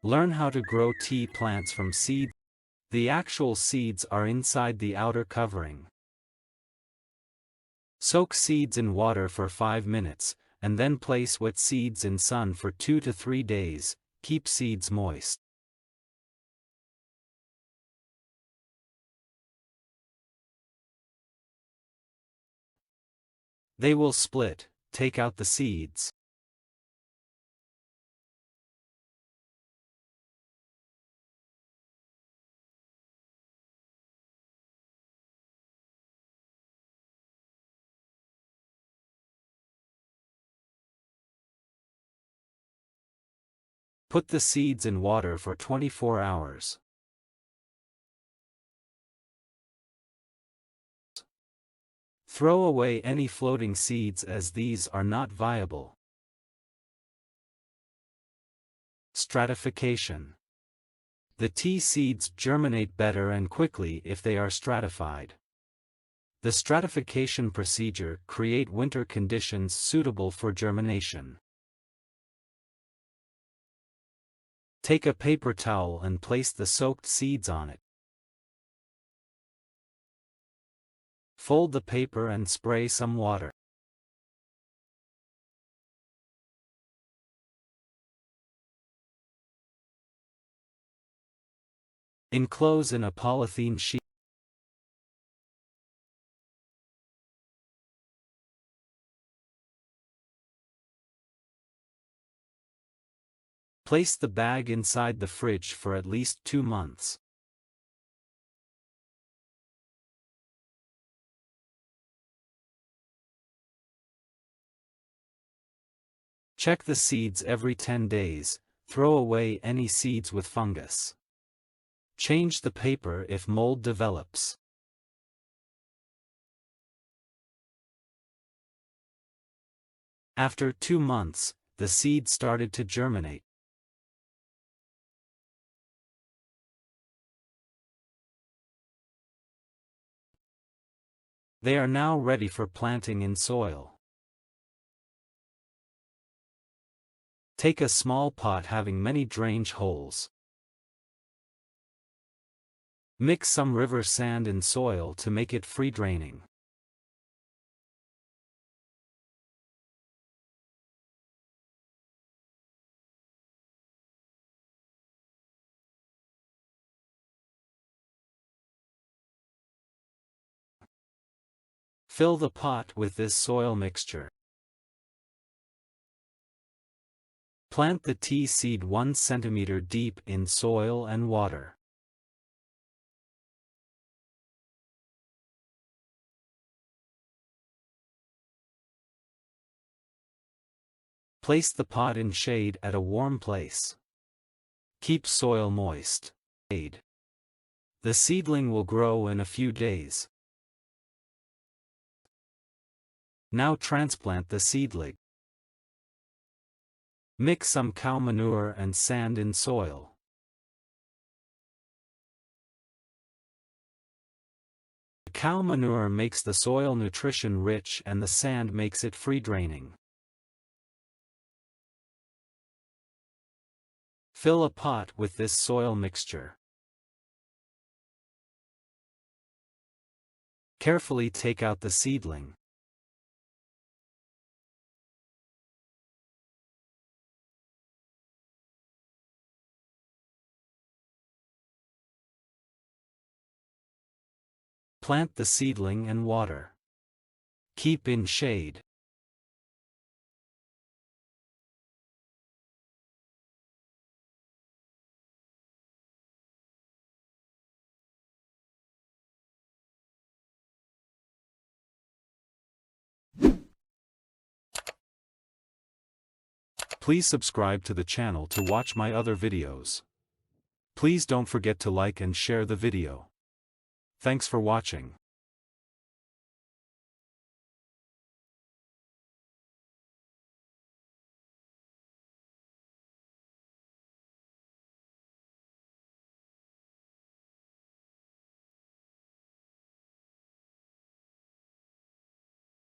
Learn how to grow tea plants from seed. The actual seeds are inside the outer covering. Soak seeds in water for 5 minutes, and then place wet seeds in sun for 2 to 3 days. Keep seeds moist. They will split. Take out the seeds. Put the seeds in water for 24 hours. Throw away any floating seeds as these are not viable. Stratification. The tea seeds germinate better and quickly if they are stratified. The stratification procedure creates winter conditions suitable for germination. Take a paper towel and place the soaked seeds on it. Fold the paper and spray some water. Enclose in a polythene sheet. Place the bag inside the fridge for at least 2 months. Check the seeds every 10 days, throw away any seeds with fungus. Change the paper if mold develops. After 2 months, the seed started to germinate. They are now ready for planting in soil. Take a small pot having many drainage holes. Mix some river sand in soil to make it free draining. Fill the pot with this soil mixture. Plant the tea seed 1 centimeter deep in soil and water. Place the pot in shade at a warm place. Keep soil moist. The seedling will grow in a few days. Now transplant the seedling. Mix some cow manure and sand in soil. The cow manure makes the soil nutrition rich and the sand makes it free draining. Fill a pot with this soil mixture. Carefully take out the seedling. Plant the seedling and water. Keep in shade. Please subscribe to the channel to watch my other videos. Please don't forget to like and share the video. Thanks for watching.